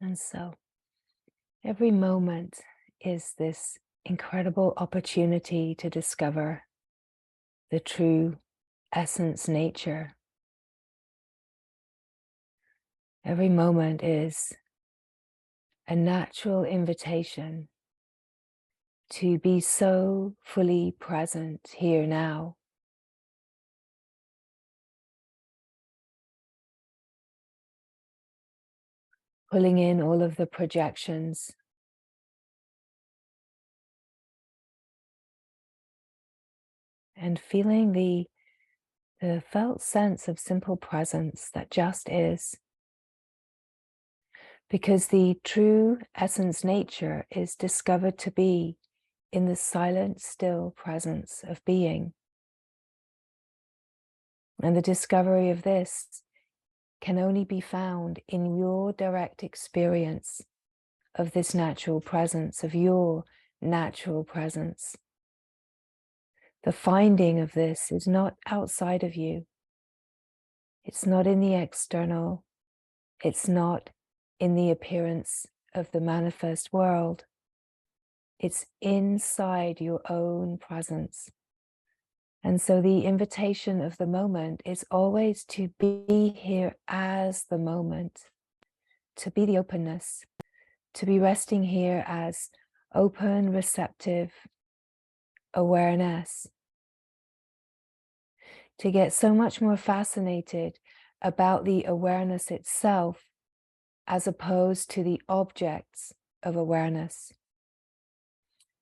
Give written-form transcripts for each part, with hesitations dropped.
And so every moment is this incredible opportunity to discover the true essence nature. Every moment is a natural invitation to be so fully present here now. Pulling in all of the projections and feeling the felt sense of simple presence that just is. Because the true essence nature is discovered to be in the silent, still presence of being. And the discovery of this can only be found in your direct experience of this natural presence, of your natural presence. The finding of this is not outside of you. It's not in the external. It's not in the appearance of the manifest world. It's inside your own presence. And so the invitation of the moment is always to be here as the moment, to be the openness, to be resting here as open, receptive awareness, to get so much more fascinated about the awareness itself as opposed to the objects of awareness.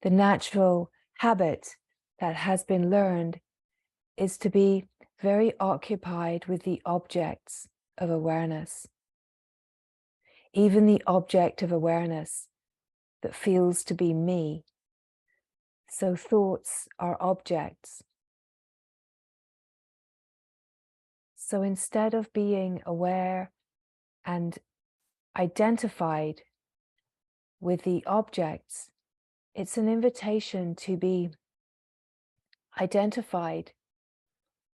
The natural habit that has been learned is to be very occupied with the objects of awareness. Even the object of awareness that feels to be me. So thoughts are objects. So instead of being aware and identified with the objects, it's an invitation to be identified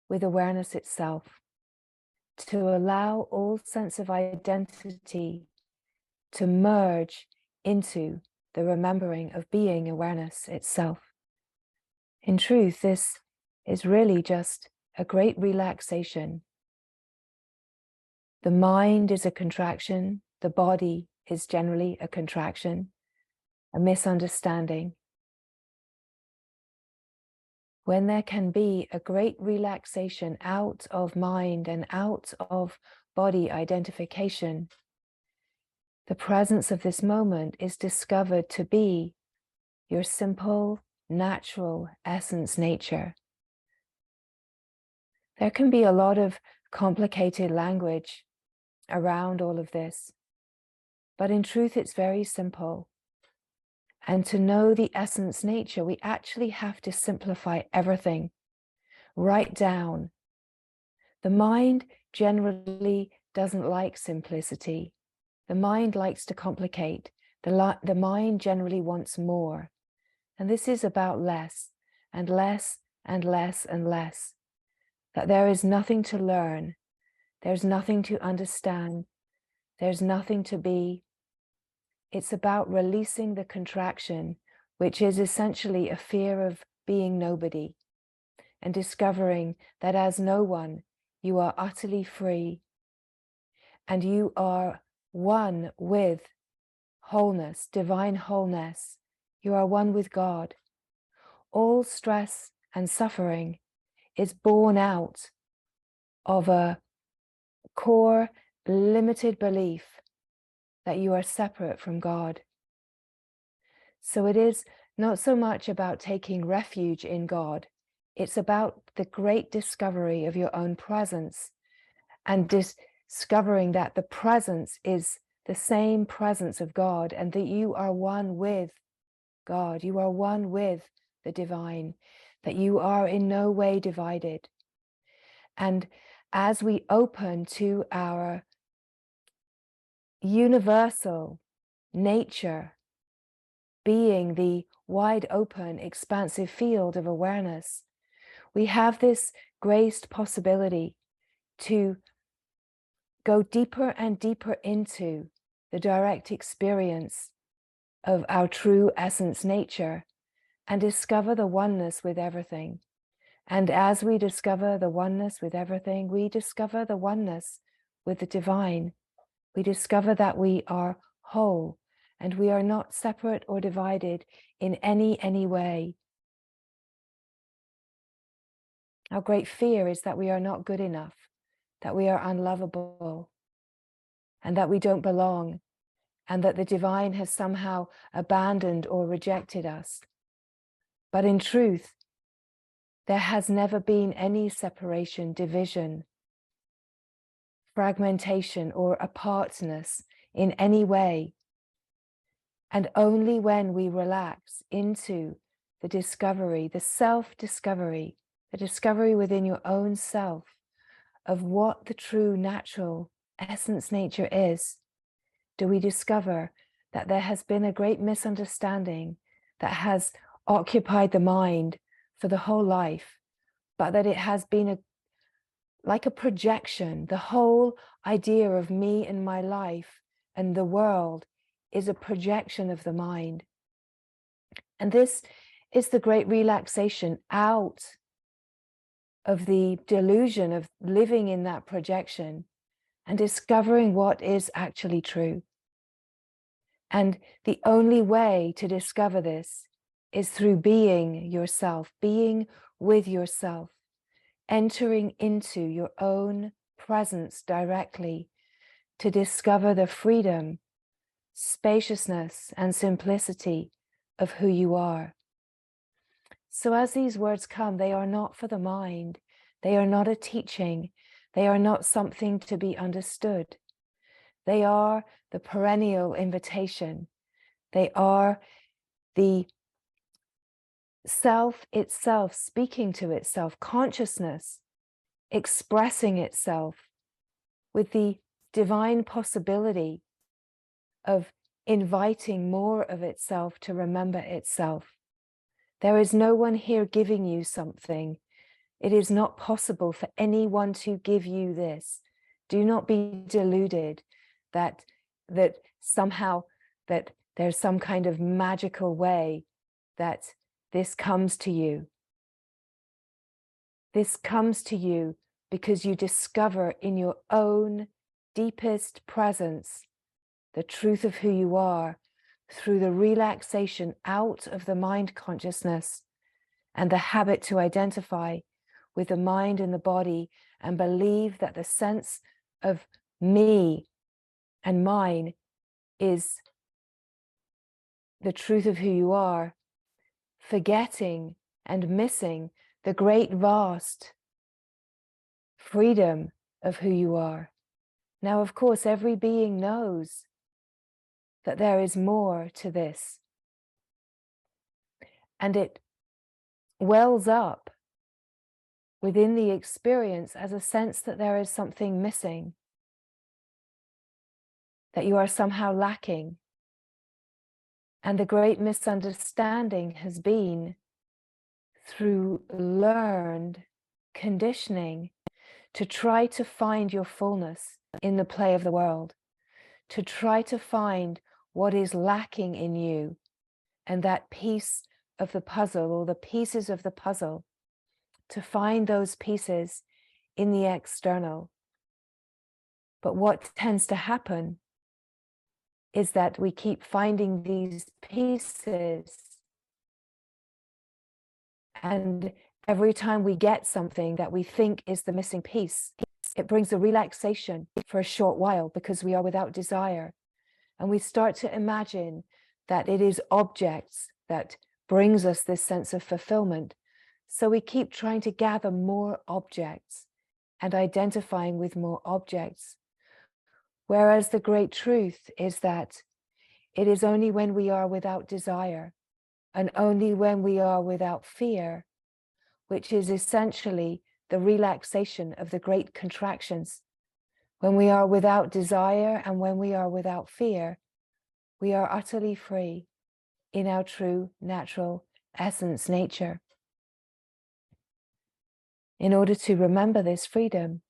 with awareness itself, to allow all sense of identity to merge into the remembering of being awareness itself. In truth, this is really just a great relaxation. The mind is a contraction, the body is generally a contraction, a misunderstanding. When there can be a great relaxation out of mind and out of body identification, the presence of this moment is discovered to be your simple, natural essence nature. There can be a lot of complicated language around all of this, but in truth, it's very simple. And to know the essence nature, we actually have to simplify everything, right down. The mind generally doesn't like simplicity. The mind likes to complicate. The mind generally wants more. And this is about less and less and less and less. That there is nothing to learn. There's nothing to understand. There's nothing to be. It's about releasing the contraction, which is essentially a fear of being nobody, and discovering that as no one, you are utterly free, and you are one with wholeness, divine wholeness. You are one with God. All stress and suffering is born out of a core, limited belief that you are separate from God. So it is not so much about taking refuge in God. It's about the great discovery of your own presence and discovering that the presence is the same presence of God and that you are one with God. You are one with the divine, that you are in no way divided. And as we open to our universal nature, being the wide open, expansive field of awareness, we have this graced possibility to go deeper and deeper into the direct experience of our true essence nature and discover the oneness with everything. And as we discover the oneness with everything, we discover the oneness with the divine. We discover that we are whole and we are not separate or divided in any way. Our great fear is that we are not good enough, that we are unlovable, and that we don't belong, and that the divine has somehow abandoned or rejected us. But in truth, there has never been any separation, division, fragmentation, or apartness in any way. And only when we relax into the discovery, the self-discovery, the discovery within your own self of what the true natural essence nature is, do we discover that there has been a great misunderstanding that has occupied the mind for the whole life, but that it has been like a projection. The whole idea of me and my life and the world is a projection of the mind. And this is the great relaxation out of the delusion of living in that projection and discovering what is actually true. And the only way to discover this is through being yourself, being with yourself, entering into your own presence directly to discover the freedom, spaciousness, and simplicity of who you are. So as these words come, they are not for the mind. They are not a teaching. They are not something to be understood. They are the perennial invitation. They are the self itself speaking to itself, consciousness expressing itself with the divine possibility of inviting more of itself to remember itself. There is no one here giving you something. It is not possible for anyone to give you this. Do not be deluded that somehow that there's some kind of magical way that this comes to you. This comes to you because you discover in your own deepest presence the truth of who you are through the relaxation out of the mind consciousness and the habit to identify with the mind and the body and believe that the sense of me and mine is the truth of who you are, forgetting and missing the great vast freedom of who you are. Now, of course, every being knows that there is more to this, and it wells up within the experience as a sense that there is something missing, that you are somehow lacking. And the great misunderstanding has been through learned conditioning to try to find your fullness in the play of the world, to try to find what is lacking in you and that piece of the puzzle or the pieces of the puzzle, to find those pieces in the external. But what tends to happen is that we keep finding these pieces, and every time we get something that we think is the missing piece, it brings a relaxation for a short while because we are without desire. And we start to imagine that it is objects that brings us this sense of fulfillment. So we keep trying to gather more objects and identifying with more objects. Whereas the great truth is that it is only when we are without desire and only when we are without fear, which is essentially the relaxation of the great contractions. When we are without desire and when we are without fear, we are utterly free in our true natural essence nature. In order to remember this freedom,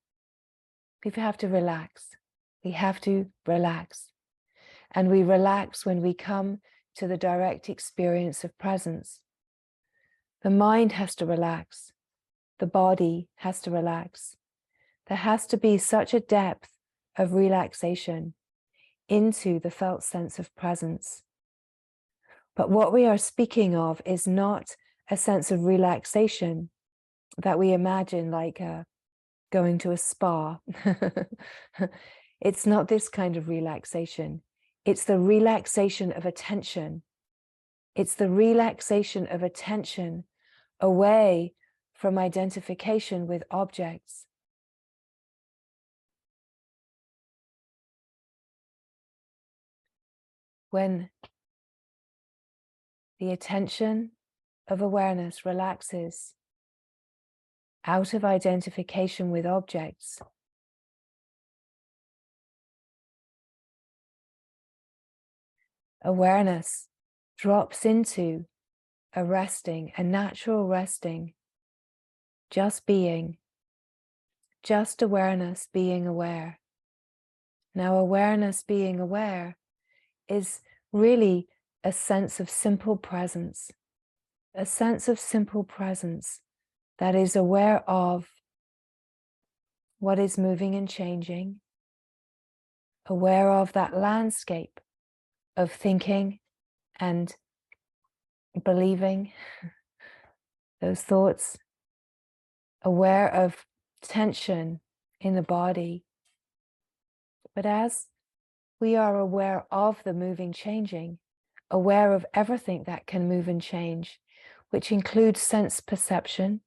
we have to relax. We have to relax. And we relax when we come to the direct experience of presence. The mind has to relax. The body has to relax. There has to be such a depth of relaxation into the felt sense of presence. But what we are speaking of is not a sense of relaxation that we imagine like going to a spa. It's not this kind of relaxation. It's the relaxation of attention. It's the relaxation of attention away from identification with objects. When the attention of awareness relaxes out of identification with objects, awareness drops into a resting, a natural resting, just being, just awareness being aware. Now, awareness being aware is really a sense of simple presence, a sense of simple presence that is aware of what is moving and changing, aware of that landscape of thinking and believing, those thoughts, aware of tension in the body. But as we are aware of the moving, changing, aware of everything that can move and change, which includes sense perception,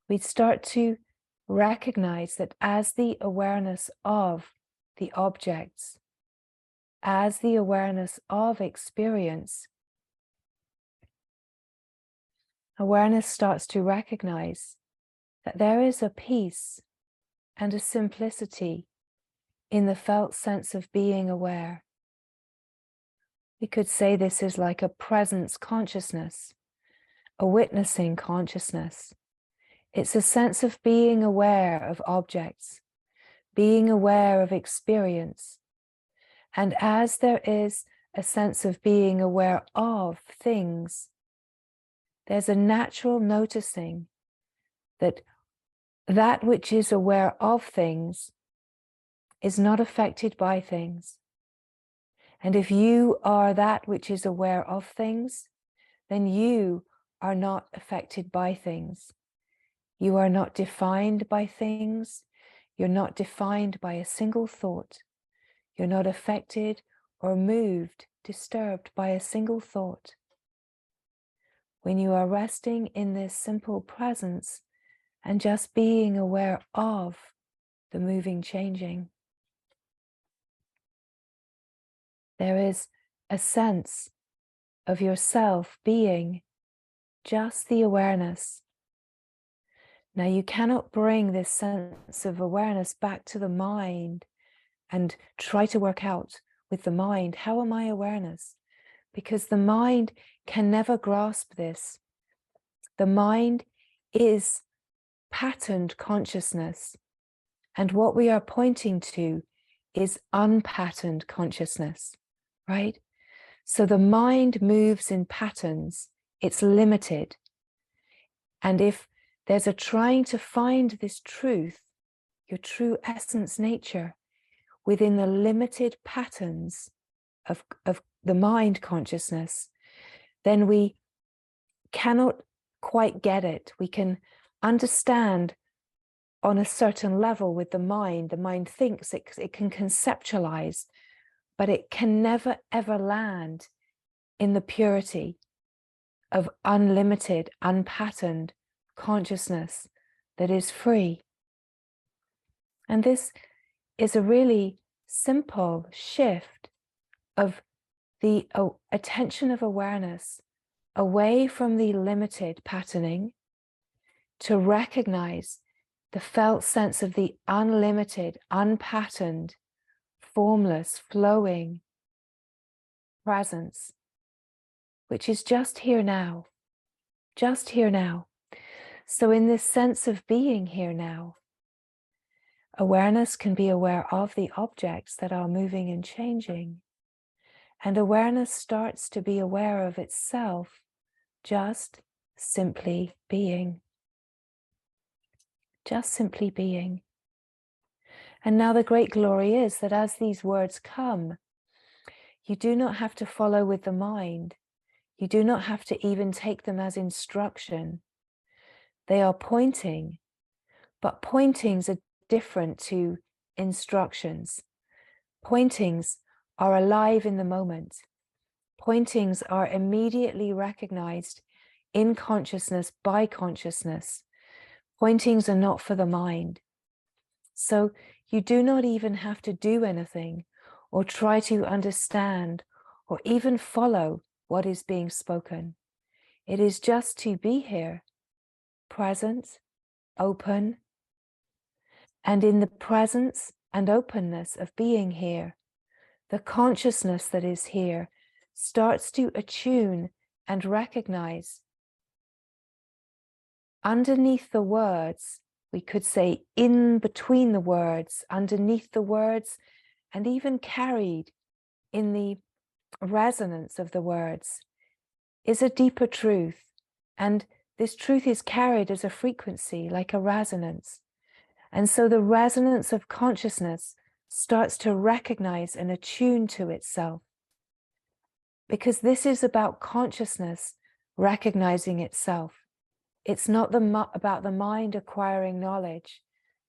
we start to recognize that as the awareness of the objects, as the awareness of experience, awareness starts to recognize that there is a peace and a simplicity in the felt sense of being aware. We could say this is like a presence consciousness, a witnessing consciousness. It's a sense of being aware of objects, being aware of experience. And as there is a sense of being aware of things, there's a natural noticing that that which is aware of things is not affected by things. And if you are that which is aware of things, then you are not affected by things. You are not defined by things. You're not defined by a single thought. You're not affected or moved, disturbed by a single thought. When you are resting in this simple presence and just being aware of the moving, changing, there is a sense of yourself being just the awareness. Now, you cannot bring this sense of awareness back to the mind and try to work out with the mind, how am I awareness? Because the mind can never grasp this. The mind is patterned consciousness. And what we are pointing to is unpatterned consciousness, right? So the mind moves in patterns. It's limited. And if there's a trying to find this truth, your true essence nature, within the limited patterns of the mind consciousness, then we cannot quite get it. We can understand on a certain level with the mind. The mind thinks it can conceptualize, but it can never ever land in the purity of unlimited, unpatterned consciousness that is free. And this is a really simple shift of the attention of awareness away from the limited patterning to recognize the felt sense of the unlimited, unpatterned, formless, flowing presence, which is just here now, just here now. So in this sense of being here now, Awareness can be aware of the objects that are moving and changing. And awareness starts to be aware of itself, just simply being. Just simply being. And now the great glory is that as these words come, you do not have to follow with the mind. You do not have to even take them as instruction. They are pointing, but pointings are different to instructions. Pointings are alive in the moment. Pointings are immediately recognized in consciousness by consciousness. Pointings are not for the mind. So you do not even have to do anything or try to understand or even follow what is being spoken. It is just to be here, present, open, and in the presence and openness of being here, the consciousness that is here starts to attune and recognize underneath the words, we could say in between the words, underneath the words, and even carried in the resonance of the words, is a deeper truth. And this truth is carried as a frequency, like a resonance. And so the resonance of consciousness starts to recognize and attune to itself. Because this is about consciousness recognizing itself. It's not about the mind acquiring knowledge.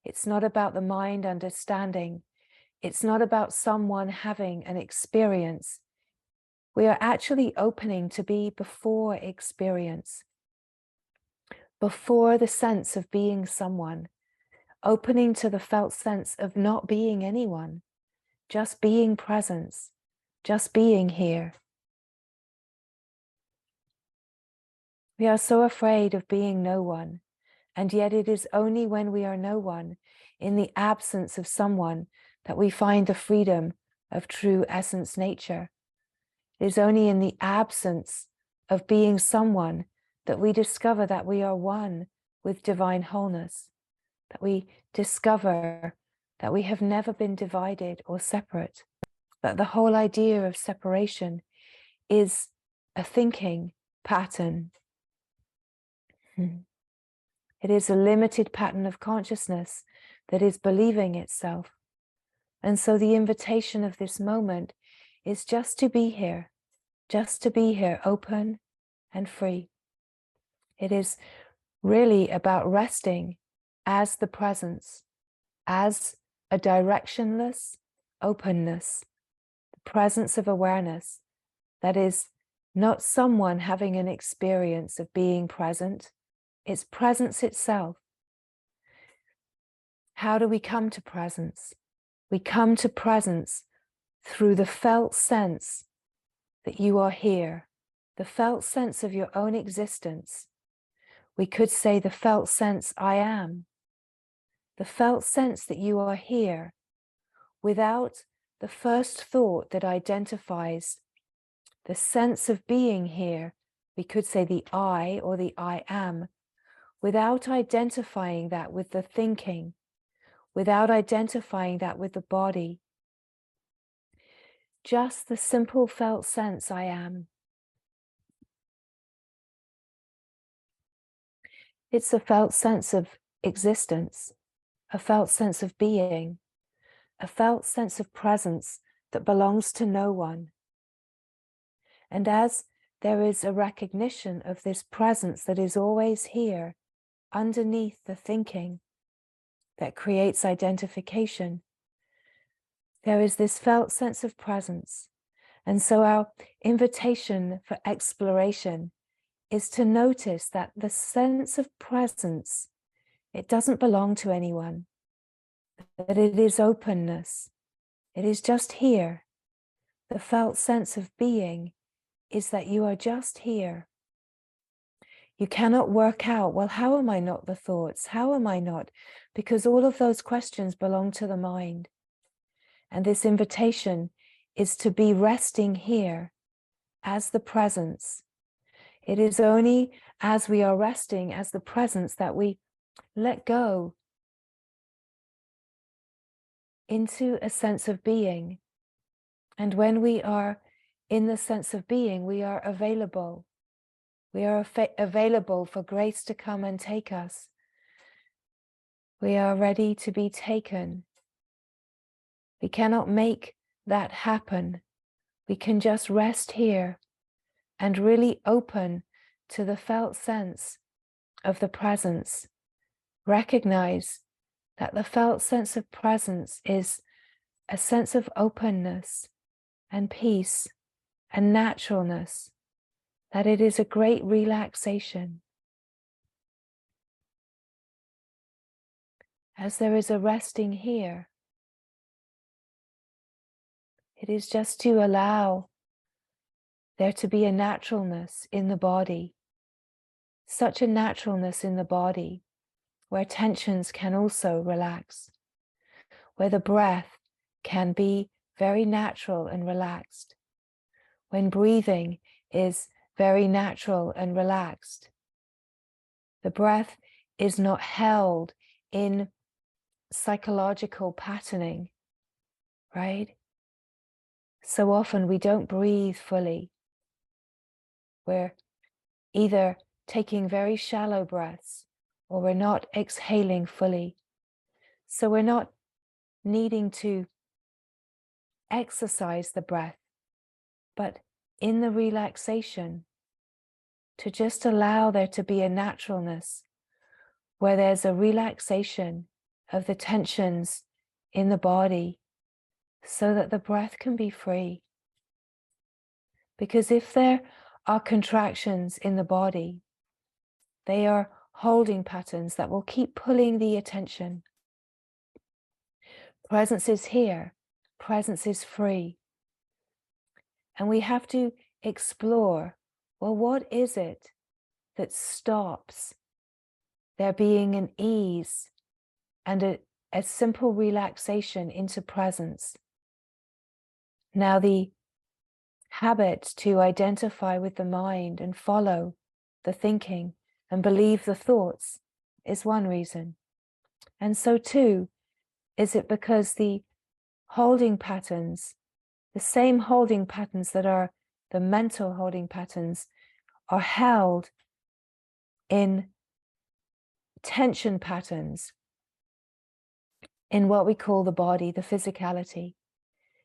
It's not about the mind understanding. It's not about someone having an experience. We are actually opening to be before experience, before the sense of being someone, opening to the felt sense of not being anyone, just being presence, just being here. We are so afraid of being no one, and yet it is only when we are no one, in the absence of someone, that we find the freedom of true essence nature. It is only in the absence of being someone that we discover that we are one with divine wholeness, that we discover that we have never been divided or separate, that the whole idea of separation is a thinking pattern. It is a limited pattern of consciousness that is believing itself. And so the invitation of this moment is just to be here, open and free. It is really about resting as the presence, as a directionless openness, the presence of awareness that is not someone having an experience of being present, it's presence itself. How do we come to presence? We come to presence through the felt sense that you are here, the felt sense of your own existence. We could say the felt sense I am, the felt sense that you are here, without the first thought that identifies the sense of being here. We could say the I or the I am, without identifying that with the thinking, without identifying that with the body. Just the simple felt sense I am. It's a felt sense of existence, a felt sense of being, a felt sense of presence that belongs to no one. And as there is a recognition of this presence that is always here, underneath the thinking that creates identification, there is this felt sense of presence. And so our invitation for exploration is to notice that the sense of presence, it doesn't belong to anyone, that it is openness. It is just here. The felt sense of being is that you are just here. You cannot work out, well, how am I not the thoughts? How am I not? Because all of those questions belong to the mind. And this invitation is to be resting here as the presence. It is only as we are resting as the presence that we let go into a sense of being. And when we are in the sense of being, we are available. We are available for grace to come and take us. We are ready to be taken. We cannot make that happen. We can just rest here and really open to the felt sense of the presence. Recognize that the felt sense of presence is a sense of openness and peace and naturalness, that it is a great relaxation. As there is a resting here, it is just to allow there to be a naturalness in the body, such a naturalness in the body where tensions can also relax, where the breath can be very natural and relaxed, when breathing is very natural and relaxed. The breath is not held in psychological patterning, right? So often we don't breathe fully. We're either taking very shallow breaths or we're not exhaling fully. So we're not needing to exercise the breath, but in the relaxation, to just allow there to be a naturalness where there's a relaxation of the tensions in the body so that the breath can be free. Because if there are contractions in the body, they are holding patterns that will keep pulling the attention. Presence is here, presence is free. And we have to explore, well, what is it that stops there being an ease and a simple relaxation into presence? Now, the habit to identify with the mind and follow the thinking and believe the thoughts is one reason. And so too, is it because the holding patterns, the same holding patterns that are the mental holding patterns, are held in tension patterns in what we call the body, the physicality.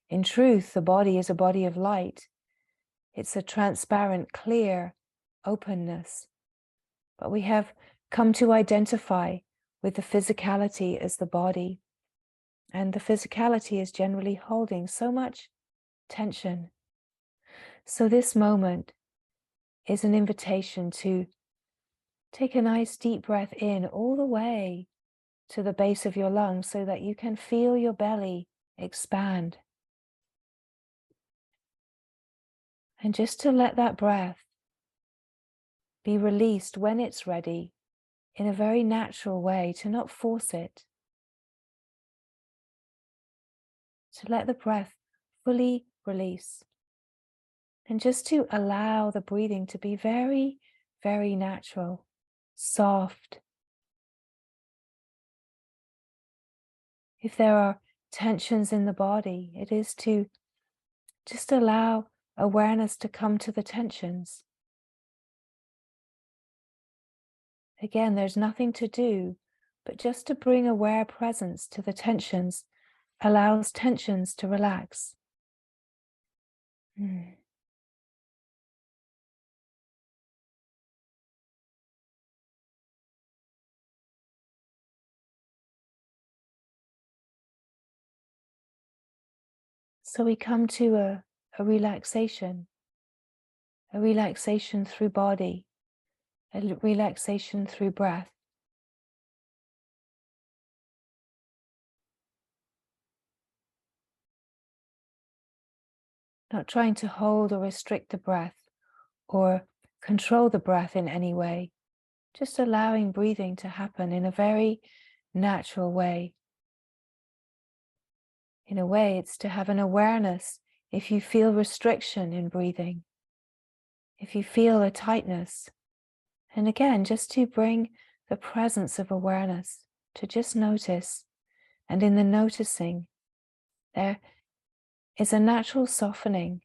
In truth, the body is a body of light. It's a transparent, clear openness. But we have come to identify with the physicality as the body. And the physicality is generally holding so much tension. So this moment is an invitation to take a nice deep breath in all the way to the base of your lungs so that you can feel your belly expand. And just to let that breath be released when it's ready in a very natural way, to not force it. To let the breath fully release. And just to allow the breathing to be very, very natural, soft. If there are tensions in the body, it is to just allow awareness to come to the tensions. Again, there's nothing to do, but just to bring aware presence to the tensions allows tensions to relax. So we come to a relaxation through body, a relaxation through breath. Not trying to hold or restrict the breath or control the breath in any way, just allowing breathing to happen in a very natural way. In a way, it's to have an awareness if you feel restriction in breathing, if you feel a tightness. And again, just to bring the presence of awareness, to just notice. And in the noticing, There is a natural softening.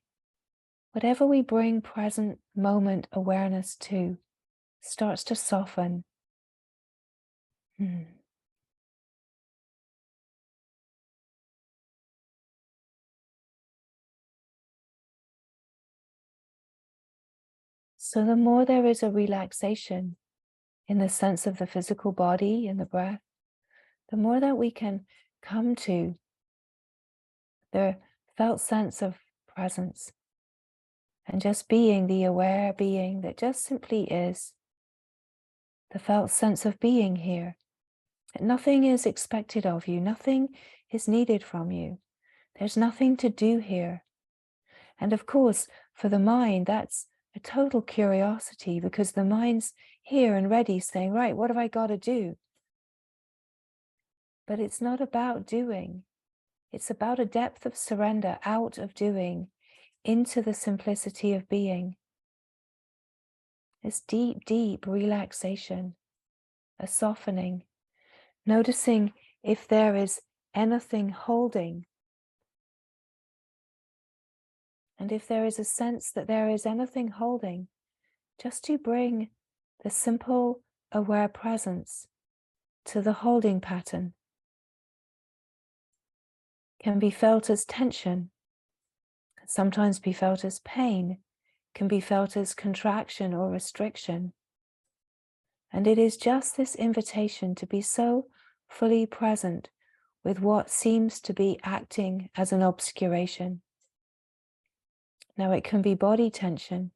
Whatever we bring present moment awareness to starts to soften. So the more there is a relaxation in the sense of the physical body and the breath, the more that we can come to the felt sense of presence and just being the aware being that just simply is, the felt sense of being here. Nothing is expected of you, nothing is needed from you. There's nothing to do here. And of course, for the mind, that's a total curiosity, because the mind's here and ready saying, right, what have I got to do? But it's not about doing. It's about a depth of surrender out of doing into the simplicity of being. This deep, deep relaxation, a softening, noticing if there is anything holding. And if there is a sense that there is anything holding, just to bring the simple aware presence to the holding pattern. Can be felt as tension, can sometimes be felt as pain, can be felt as contraction or restriction. And it is just this invitation to be so fully present with what seems to be acting as an obscuration. Now, it can be body tension,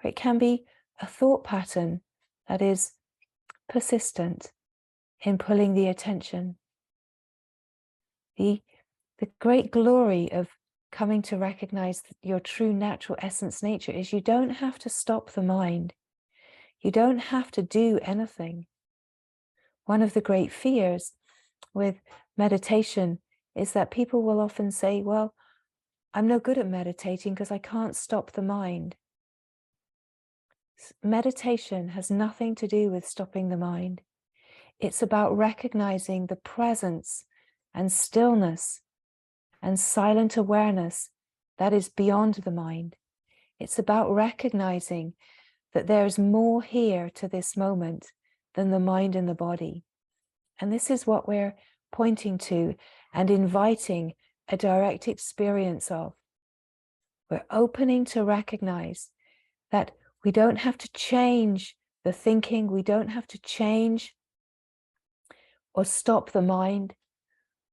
or it can be a thought pattern that is persistent in pulling the attention. The great glory of coming to recognize your true natural essence nature is you don't have to stop the mind. You don't have to do anything. One of the great fears with meditation is that people will often say, well, I'm no good at meditating because I can't stop the mind. Meditation has nothing to do with stopping the mind. It's about recognizing the presence and stillness and silent awareness that is beyond the mind. It's about recognizing that there's more here to this moment than the mind and the body. And this is what we're pointing to and inviting a direct experience of. We're opening to recognize that we don't have to change the thinking, we don't have to change or stop the mind.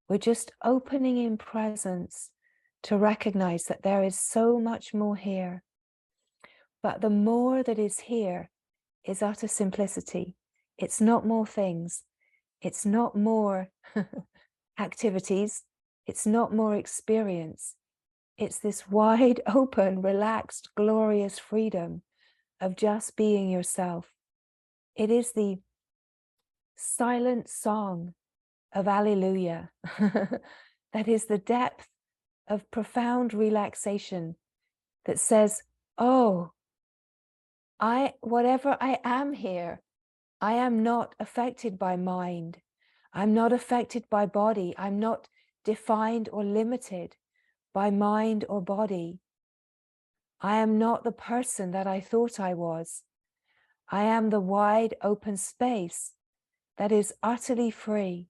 We're just opening in presence to recognize that there is so much more here. But the more that is here is utter simplicity. It's not more things. It's not more activities. It's not more experience. It's this wide open, relaxed, glorious freedom of just being yourself. It is the silent song of Alleluia. That is the depth of profound relaxation that says, oh, whatever I am here, I am not affected by mind. I'm not affected by body. I'm not defined or limited by mind or body. I am not the person that I thought I was. I am the wide open space that is utterly free.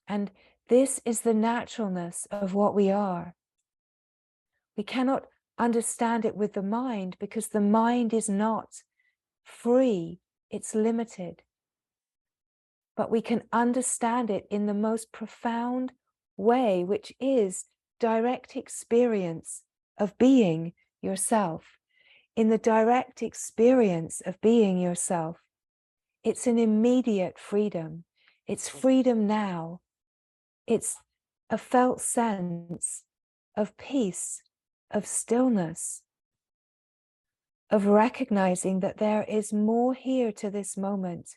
And this is the naturalness of what we are. We cannot understand it with the mind because the mind is not free, it's limited. But we can understand it in the most profound way, which is direct experience of being yourself. In the direct experience of being yourself, it's an immediate freedom. It's freedom now. It's a felt sense of peace, of stillness, of recognizing that there is more here to this moment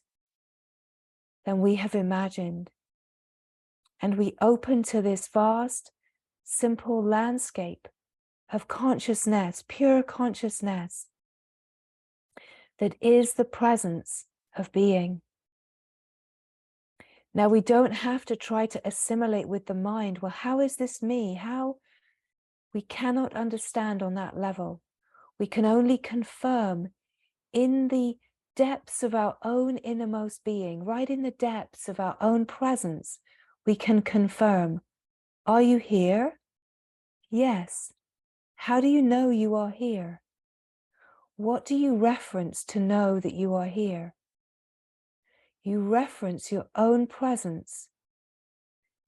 than we have imagined. And we open to this vast, simple landscape of consciousness, pure consciousness, that is the presence of being. Now, we don't have to try to assimilate with the mind. Well, how is this me? How? We cannot understand on that level. We can only confirm in the depths of our own innermost being, right in the depths of our own presence, we can confirm, are you here? Yes. How do you know you are here? What do you reference to know that you are here? You reference your own presence.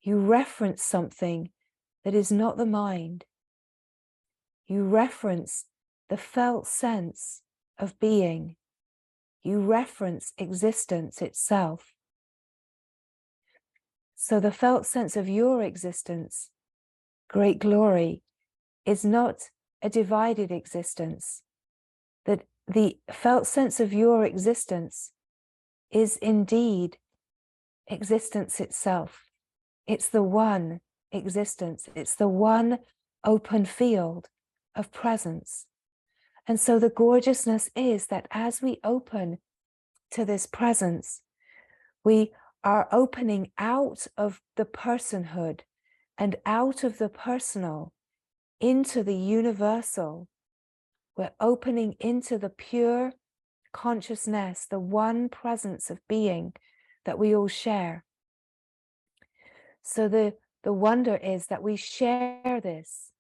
You reference something that is not the mind. You reference the felt sense of being. You reference existence itself. So the felt sense of your existence, great glory, is not a divided existence. That the felt sense of your existence is indeed existence itself. It's the one existence. It's the one open field of presence. And so the gorgeousness is that as we open to this presence, we are opening out of the personhood and out of the personal into the universal. We're opening into the pure consciousness, the one presence of being that we all share. So the wonder is that we share this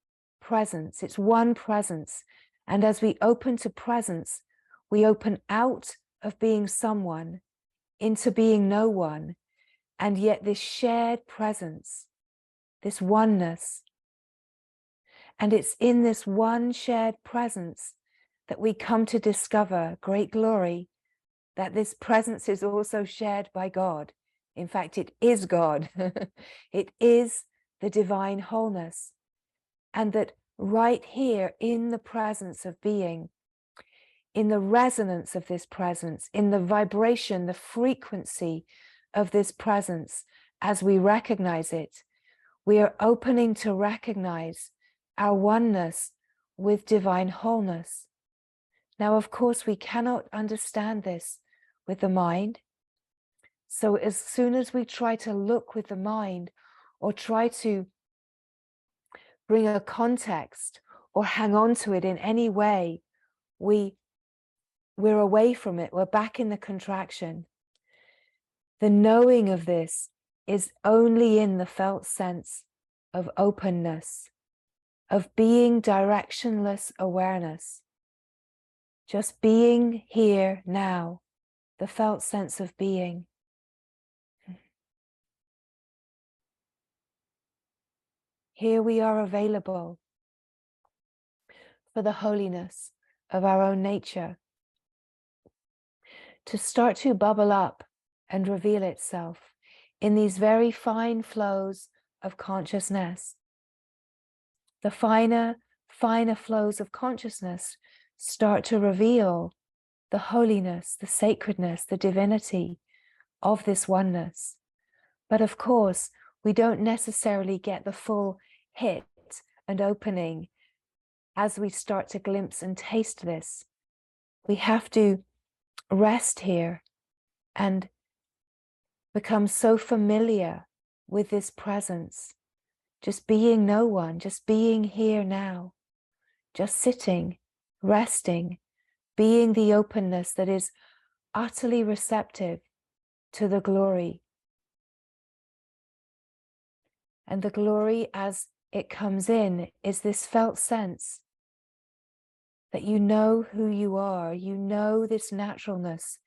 presence. It's one presence. And as we open to presence, we open out of being someone into being no one. And yet this shared presence, this oneness. And it's in this one shared presence that we come to discover, great glory, that this presence is also shared by God. In fact, it is God. It is the divine wholeness. And that right here in the presence of being, in the resonance of this presence, in the vibration, the frequency of this presence, as we recognize it, we are opening to recognize our oneness with divine wholeness. Now, of course, we cannot understand this with the mind. So as soon as we try to look with the mind or try to bring a context or hang on to it in any way, we're away from it. We're back in the contraction. The knowing of this is only in the felt sense of openness, of being directionless awareness, just being here now, the felt sense of being. Here we are available for the holiness of our own nature to start to bubble up and reveal itself in these very fine flows of consciousness. The finer flows of consciousness start to reveal the holiness, the sacredness, the divinity of this oneness. But of course, we don't necessarily get the full hit and opening as we start to glimpse and taste this. We have to rest here and become so familiar with this presence, just being no one, just being here now, just sitting, resting, being the openness that is utterly receptive to the glory. And the glory as it comes in is this felt sense that you know who you are, you know this naturalness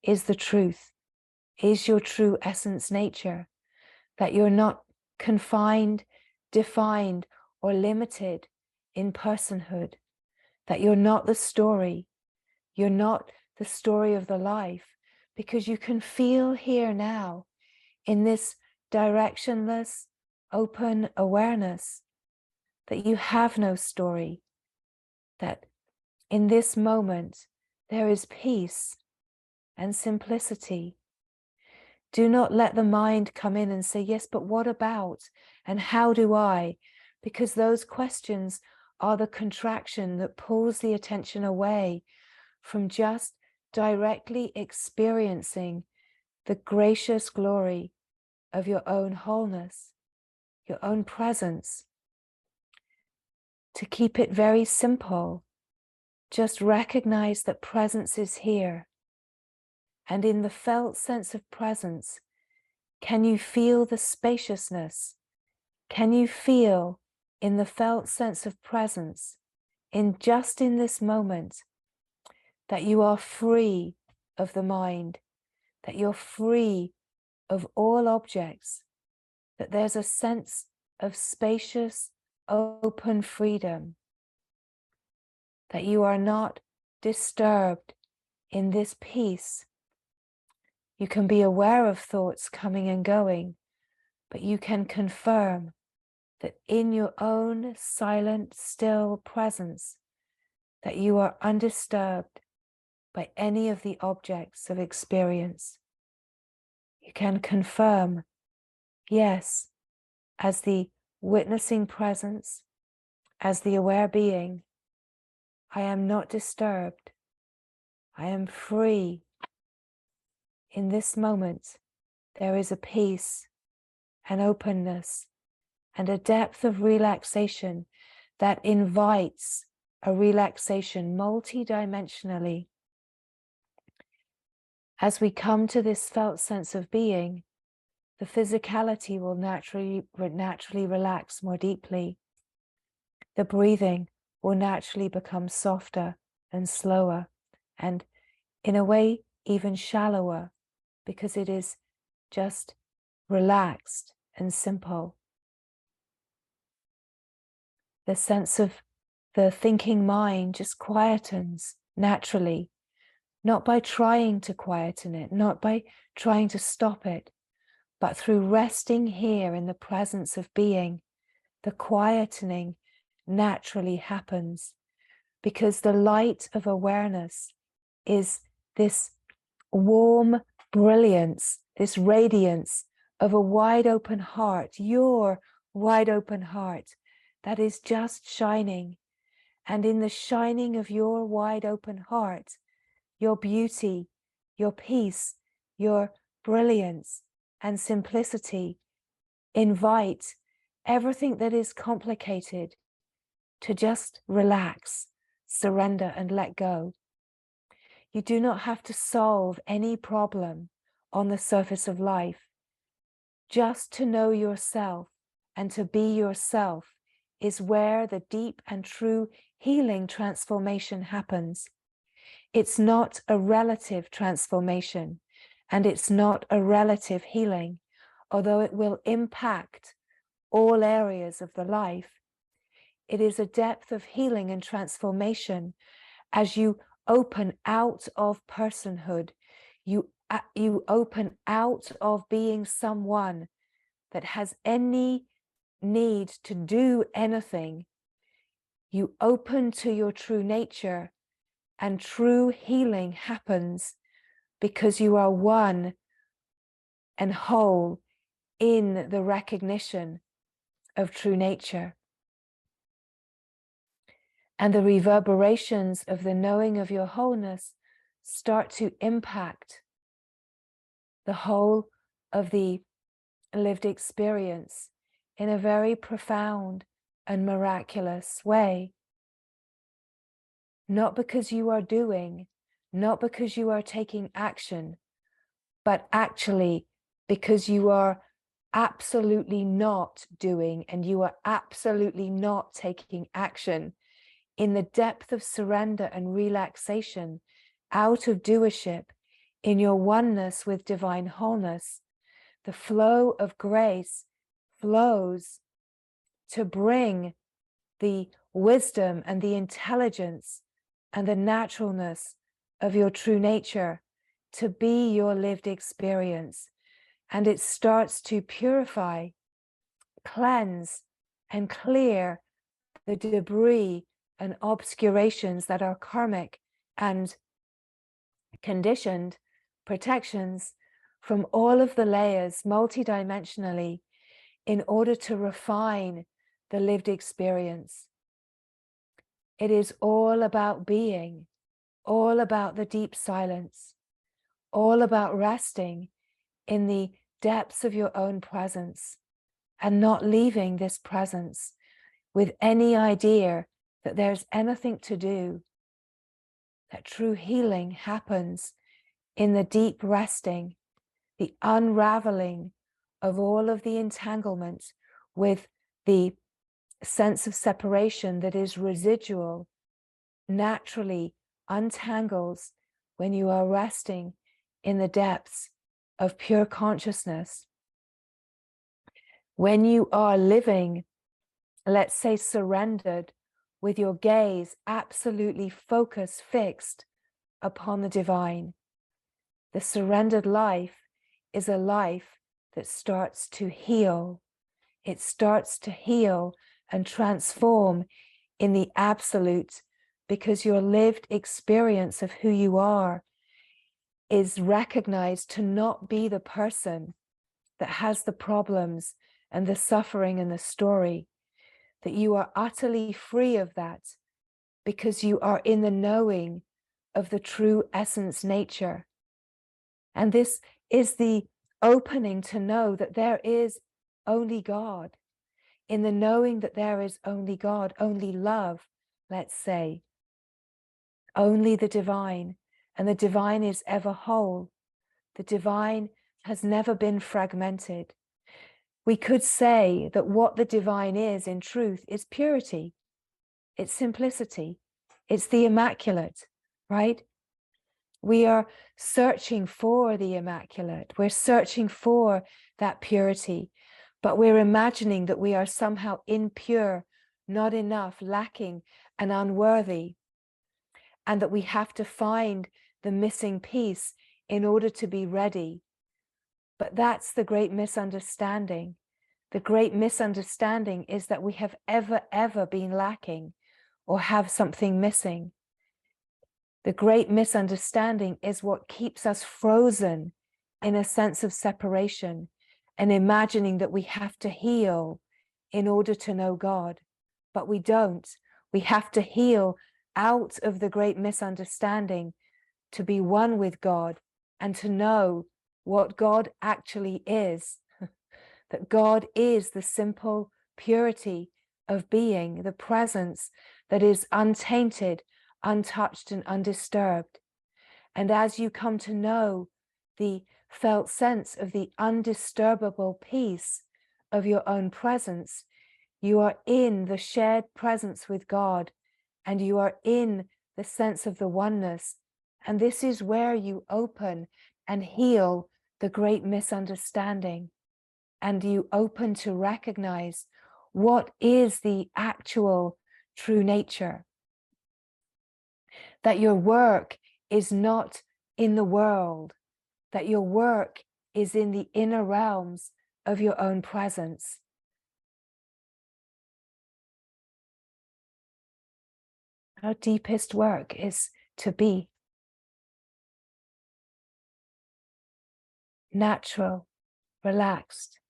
is the truth, is your true essence nature, that you're not confined, defined, or limited in personhood, that you're not the story, you're not the story of the life, because you can feel here now in this directionless, open awareness that you have no story, that in this moment there is peace and simplicity. Do not let the mind come in and say, yes, but what about, and how do I? Because those questions are the contraction that pulls the attention away from just directly experiencing the gracious glory of your own wholeness, your own presence. To keep it very simple, just recognize that presence is here. And in the felt sense of presence, can you feel the spaciousness? Can you feel in the felt sense of presence, in this moment, that you are free of the mind, that you're free of all objects, that there's a sense of spacious, open freedom, that you are not disturbed in this peace. You can be aware of thoughts coming and going, but you can confirm that in your own silent, still presence, that you are undisturbed by any of the objects of experience. You can confirm, yes, as the witnessing presence, as the aware being, I am not disturbed. I am free. In this moment, there is a peace, an openness, and a depth of relaxation that invites a relaxation multidimensionally. As we come to this felt sense of being, the physicality will naturally relax more deeply. The breathing will naturally become softer and slower, and in a way, even shallower, because it is just relaxed and simple. The sense of the thinking mind just quietens naturally, not by trying to quieten it, not by trying to stop it, but through resting here in the presence of being, the quietening naturally happens, because the light of awareness is this warm brilliance, this radiance of a wide open heart, your wide open heart that is just shining. And in the shining of your wide open heart, your beauty, your peace, your brilliance and simplicity invite everything that is complicated to just relax, surrender, and let go. You do not have to solve any problem on the surface of life. Just to know yourself and to be yourself is where the deep and true healing transformation happens. It's not a relative transformation, and it's not a relative healing, although it will impact all areas of the life. It is a depth of healing and transformation as you open out of personhood, you open out of being someone that has any need to do anything. You open to your true nature, and true healing happens because you are one and whole in the recognition of true nature. And the reverberations of the knowing of your wholeness start to impact the whole of the lived experience in a very profound and miraculous way. Not because you are doing, not because you are taking action, but actually because you are absolutely not doing and you are absolutely not taking action. In the depth of surrender and relaxation, out of doership, in your oneness with divine wholeness, the flow of grace flows to bring the wisdom and the intelligence and the naturalness of your true nature to be your lived experience. And it starts to purify, cleanse, and clear the debris and obscurations that are karmic and conditioned protections from all of the layers multidimensionally in order to refine the lived experience. It is all about being, all about the deep silence, all about resting in the depths of your own presence and not leaving this presence with any idea that there's anything to do, that true healing happens in the deep resting, the unraveling of all of the entanglement with the sense of separation that is residual, naturally untangles when you are resting in the depths of pure consciousness. When you are living, let's say, surrendered, with your gaze absolutely focused, fixed upon the divine, the surrendered life is a life that starts to heal. It starts to heal and transform in the absolute, because your lived experience of who you are is recognized to not be the person that has the problems and the suffering and the story, that you are utterly free of that because you are in the knowing of the true essence nature. And this is the opening to know that there is only God. In the knowing that there is only God, only love, let's say, only the divine, and the divine is ever whole. The divine has never been fragmented. We could say that what the divine is in truth is purity, it's simplicity, it's the immaculate, right? We are searching for the immaculate. We're searching for that purity, but we're imagining that we are somehow impure, not enough, lacking, and unworthy, and that we have to find the missing piece in order to be ready. But that's the great misunderstanding. The great misunderstanding is that we have ever been lacking or have something missing. The great misunderstanding is what keeps us frozen in a sense of separation and imagining that we have to heal in order to know God. But we don't. We have to heal out of the great misunderstanding to be one with God and to know what God actually is. That God is the simple purity of being, the presence that is untainted, untouched, and undisturbed. And as you come to know the felt sense of the undisturbable peace of your own presence, you are in the shared presence with God, and you are in the sense of the oneness. And this is where you open and heal the great misunderstanding. And you open to recognize what is the actual true nature. That your work is not in the world, that your work is in the inner realms of your own presence. Our deepest work is to be natural, relaxed,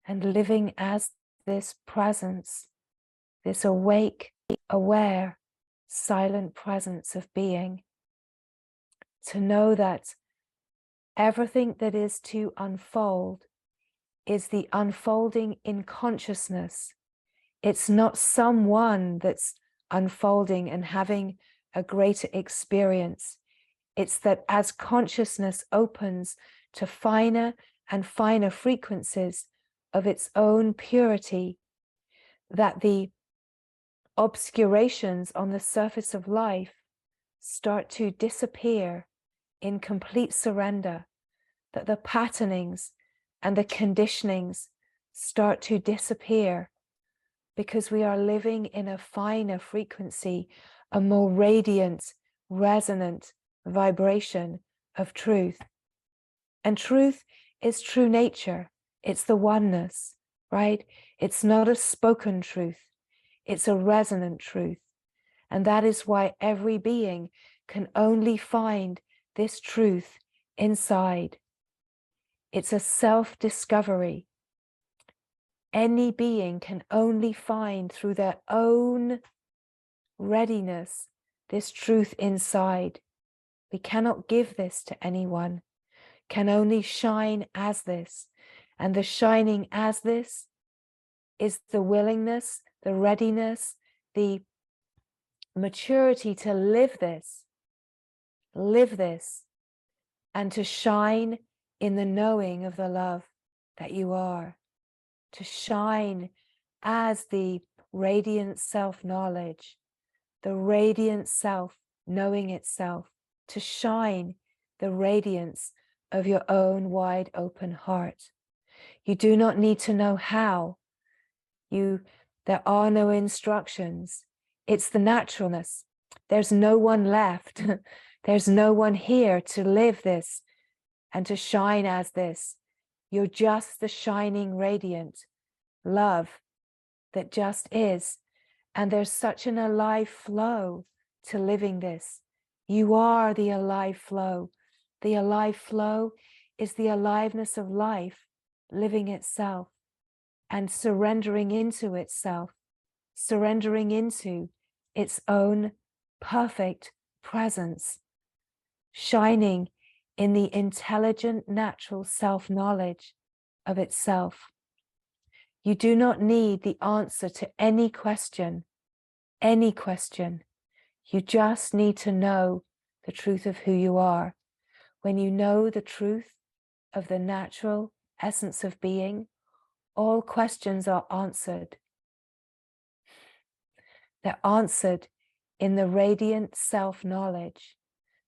and living as this presence, this awake, aware, silent presence of being. To know that everything that is to unfold is the unfolding in consciousness. It's not someone that's unfolding and having a greater experience. It's that as consciousness opens to finer and finer frequencies of its own purity, that the obscurations on the surface of life start to disappear in complete surrender, that the patternings and the conditionings start to disappear, because we are living in a finer frequency, a more radiant, resonant vibration of truth. And truth is true nature. It's the oneness, right? It's not a spoken truth. It's a resonant truth. And that is why every being can only find this truth inside. It's a self-discovery. Any being can only find through their own readiness this truth inside. We cannot give this to anyone. can only shine as this. And the shining as this is the willingness, the readiness, the maturity to live this, and to shine in the knowing of the love that you are, to shine as the radiant self-knowledge, the radiant self knowing itself, to shine the radiance of your own wide open heart. You do not need to know how. There are no instructions. It's the naturalness. There's no one left. There's no one here to live this and to shine as this. You're just the shining radiant love that just is. And there's such an alive flow to living this. You are the alive flow. The alive flow is the aliveness of life living itself and surrendering into itself, surrendering into its own perfect presence, shining in the intelligent, natural self-knowledge of itself. You do not need the answer to any question, any question. You just need to know the truth of who you are. When you know the truth of the natural essence of being, all questions are answered. They're answered in the radiant self-knowledge.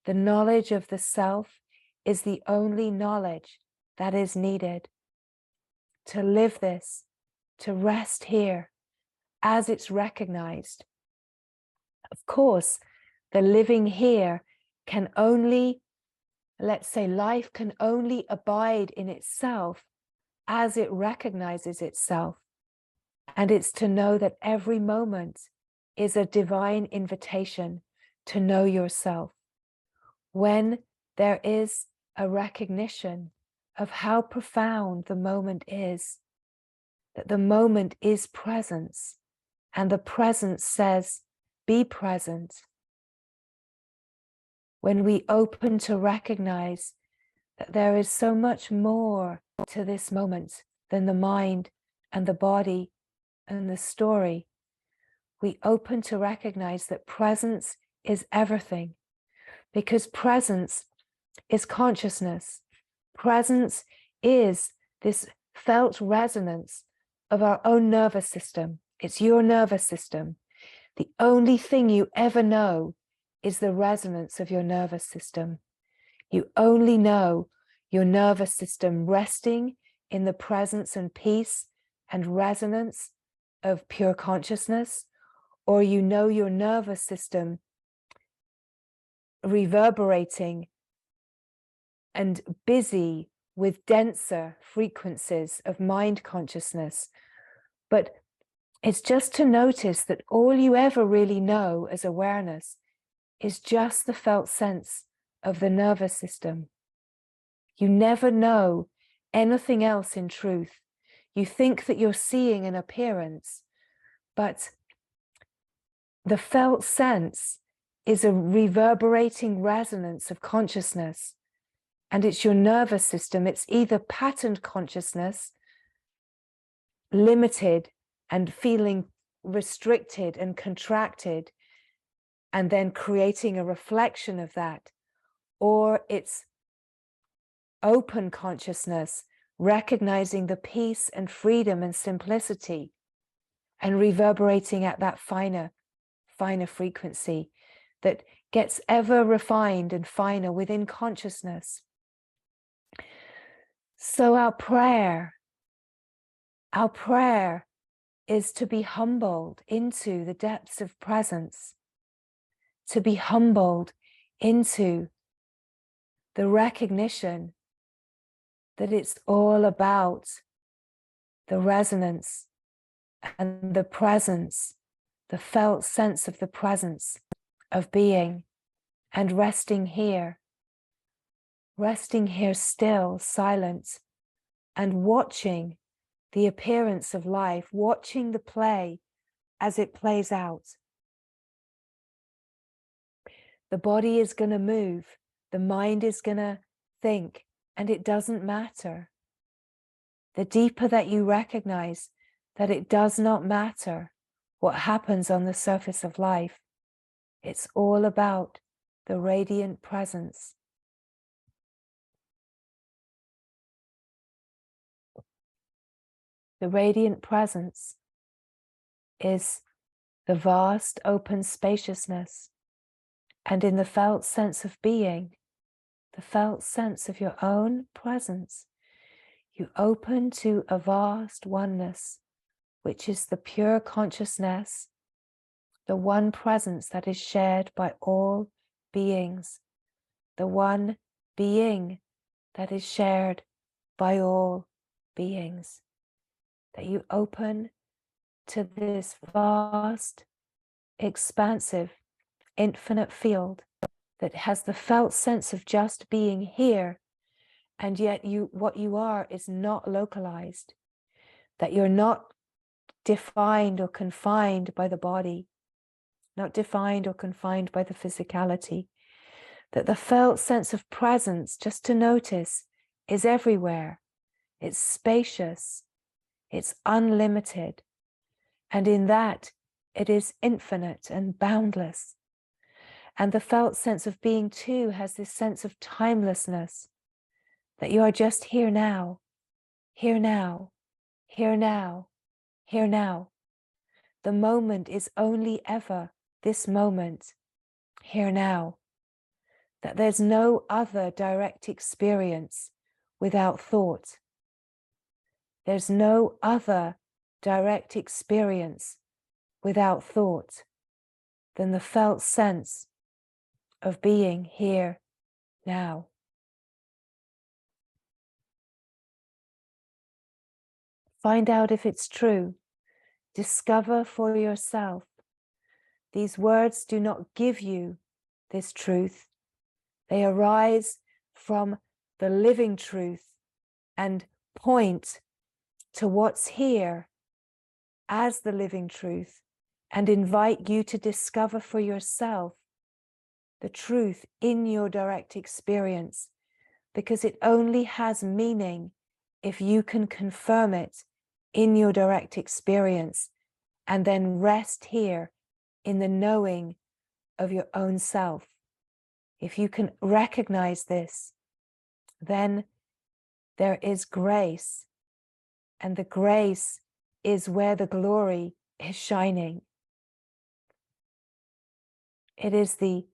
The knowledge of the self is the only knowledge that is needed to live this, to rest here as it's recognized. Of course, the living here can only, let's say, life can only abide in itself as it recognizes itself. And it's to know that every moment is a divine invitation to know yourself. When there is a recognition of how profound the moment is, that the moment is presence, and the presence says, be present. When we open to recognize that there is so much more to this moment than the mind and the body and the story, we open to recognize that presence is everything, because presence is consciousness. Presence is this felt resonance of our own nervous system. It's your nervous system. The only thing you ever know is the resonance of your nervous system. You only know your nervous system resting in the presence and peace and resonance of pure consciousness, or you know your nervous system reverberating and busy with denser frequencies of mind consciousness. But it's just to notice that all you ever really know as awareness is just the felt sense of the nervous system. You never know anything else in truth. You think that you're seeing an appearance, but the felt sense is a reverberating resonance of consciousness. And it's your nervous system. It's either patterned consciousness, limited and feeling restricted and contracted, and then creating a reflection of that, or it's open consciousness, recognizing the peace and freedom and simplicity and reverberating at that finer frequency that gets ever refined and finer within consciousness. So our prayer is to be humbled into the depths of presence, to be humbled into the recognition that it's all about the resonance and the presence, the felt sense of the presence of being, and resting here still, silent, and watching the appearance of life, watching the play as it plays out. The body is going to move, the mind is going to think, and it doesn't matter. The deeper that you recognize that it does not matter what happens on the surface of life, it's all about the radiant presence. The radiant presence is the vast open spaciousness, and in the felt sense of being, the felt sense of your own presence, you open to a vast oneness, which is the pure consciousness, the one presence that is shared by all beings, the one being that is shared by all beings. That you open to this vast, expansive, infinite field that has the felt sense of just being here, and yet what you are is not localized, that you're not defined or confined by the body, not defined or confined by the physicality, that the felt sense of presence, just to notice, is everywhere. It's spacious, it's unlimited, and in that it is infinite and boundless. And the felt sense of being too has this sense of timelessness, that you are just here now, here now, here now, here now. The moment is only ever this moment, here now. That there's no other direct experience without thought. There's no other direct experience without thought than the felt sense of being here now. Find out if it's true. Discover for yourself. These words do not give you this truth. They arise from the living truth and point to what's here as the living truth and invite you to discover for yourself the truth in your direct experience, because it only has meaning if you can confirm it in your direct experience and then rest here in the knowing of your own self. If you can recognize this, then there is grace, and the grace is where the glory is shining. It is the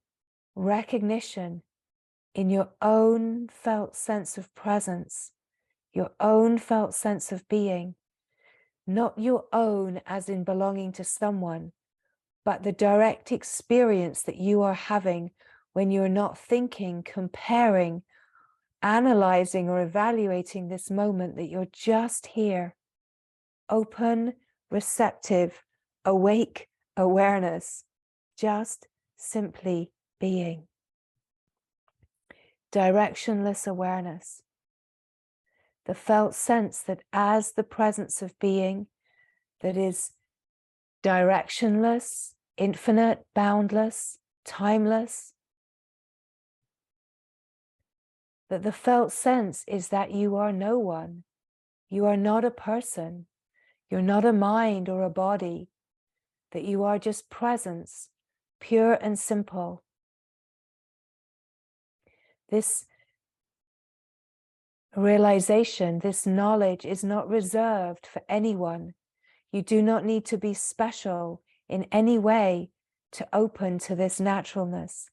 recognition in your own felt sense of presence, your own felt sense of being, not your own as in belonging to someone, but the direct experience that you are having when you're not thinking, comparing, analyzing, or evaluating this moment, that you're just here, open, receptive, awake awareness, just simply being. Directionless awareness. The felt sense that as the presence of being that is directionless, infinite, boundless, timeless, that the felt sense is that you are no one. You are not a person. You're not a mind or a body. That you are just presence, pure and simple. This realization, this knowledge is not reserved for anyone. You do not need to be special in any way to open to this naturalness.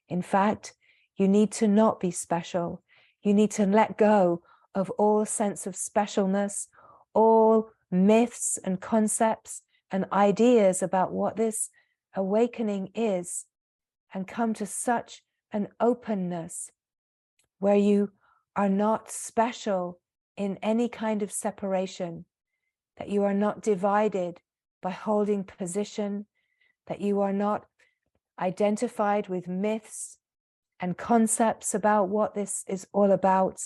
In fact, you need to not be special. You need to let go of all sense of specialness, all myths and concepts and ideas about what this awakening is, and come to such an openness where you are not special in any kind of separation, that you are not divided by holding position, that you are not identified with myths and concepts about what this is all about,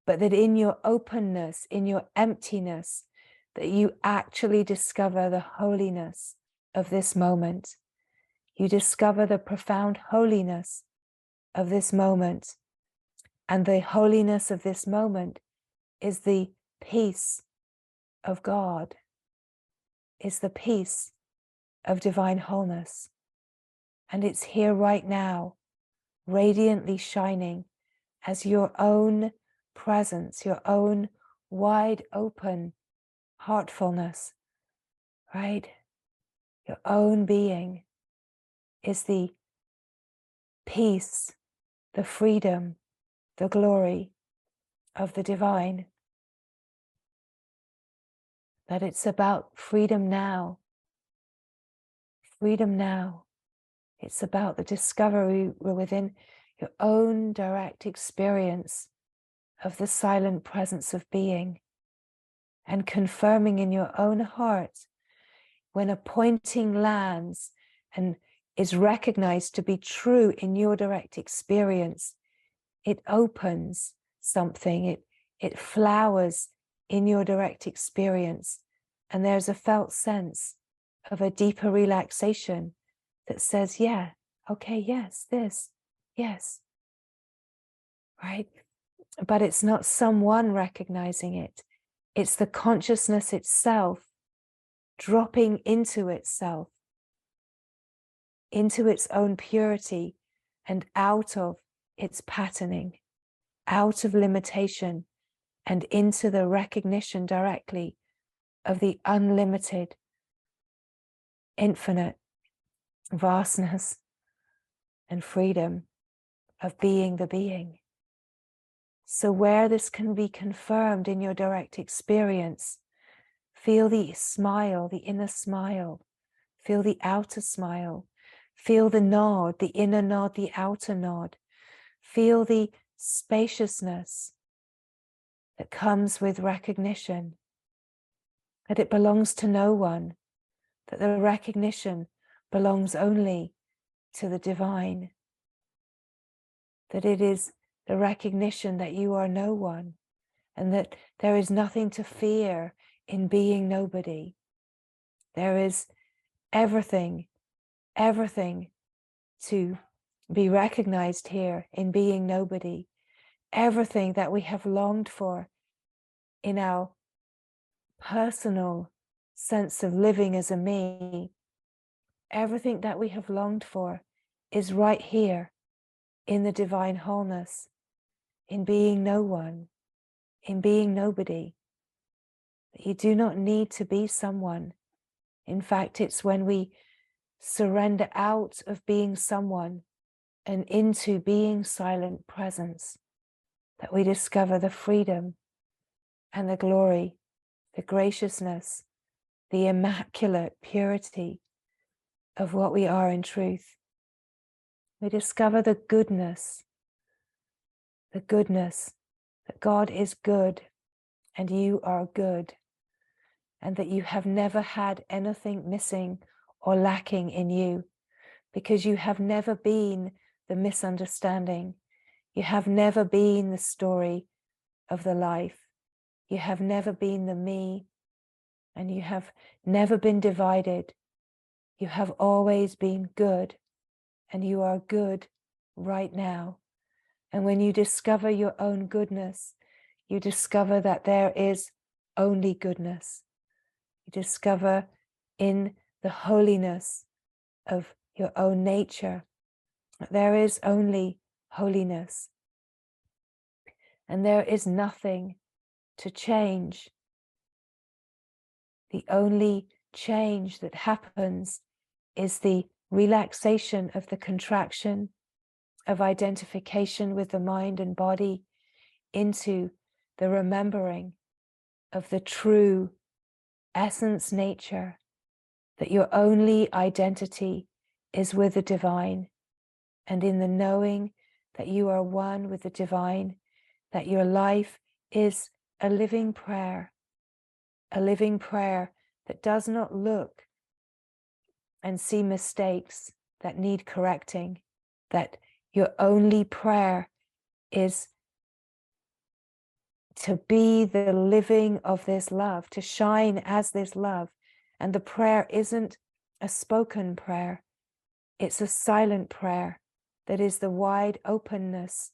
but that in your openness, in your emptiness, that you actually discover the holiness of this moment. You discover the profound holiness of this moment, And the holiness of this moment is the peace of God, is the peace of divine wholeness. And it's here right now, radiantly shining as your own presence, your own wide open heartfulness, right? Your own being is the peace, the freedom, the glory of the divine. That it's about freedom now. Freedom now. It's about the discovery within your own direct experience of the silent presence of being, and confirming in your own heart when a pointing lands and is recognized to be true in your direct experience, it opens something, it flowers in your direct experience, and there's a felt sense of a deeper relaxation that says, yeah, okay, yes, this, yes, right? But it's not someone recognizing it. It's the consciousness itself dropping into itself, into its own purity and out of its patterning, out of limitation, and into the recognition directly of the unlimited, infinite vastness and freedom of being the being. So where this can be confirmed in your direct experience, feel the smile, the inner smile, feel the outer smile, feel the nod, the inner nod, the outer nod, feel the spaciousness that comes with recognition, that it belongs to no one, that the recognition belongs only to the divine, that it is the recognition that you are no one, and that there is nothing to fear in being nobody. There is everything to be recognized here in being nobody, everything that we have longed for in our personal sense of living as a me, everything that we have longed for is right here in the divine wholeness, in being no one, in being nobody. You do not need to be someone. In fact, it's when we surrender out of being someone and into being silent presence that we discover the freedom and the glory, the graciousness, the immaculate purity of what we are in truth. We discover the goodness that God is good and you are good, and that you have never had anything missing or lacking in you, because you have never been the misunderstanding. You have never been the story of the life. You have never been the me, and you have never been divided. You have always been good, and you are good right now. And when you discover your own goodness, you discover that there is only goodness. You discover in the holiness of your own nature that there is only holiness. And there is nothing to change. The only change that happens is the relaxation of the contraction of identification with the mind and body into the remembering of the true essence nature, that your only identity is with the divine, and in the knowing that you are one with the divine, that your life is a living prayer that does not look and see mistakes that need correcting, that your only prayer is to be the living of this love, to shine as this love. And the prayer isn't a spoken prayer, it's a silent prayer that is the wide openness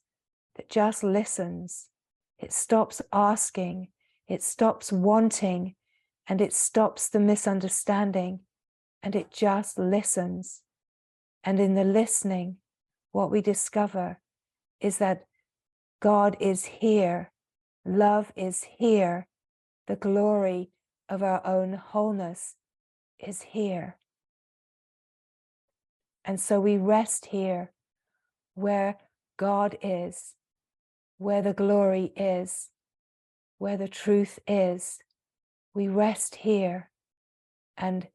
that just listens. It stops asking, it stops wanting, and it stops the misunderstanding, and it just listens. And in the listening, what we discover is that God is here, love is here, the glory of our own wholeness is here. And so we rest here where God is, where the glory is, where the truth is. We rest here, and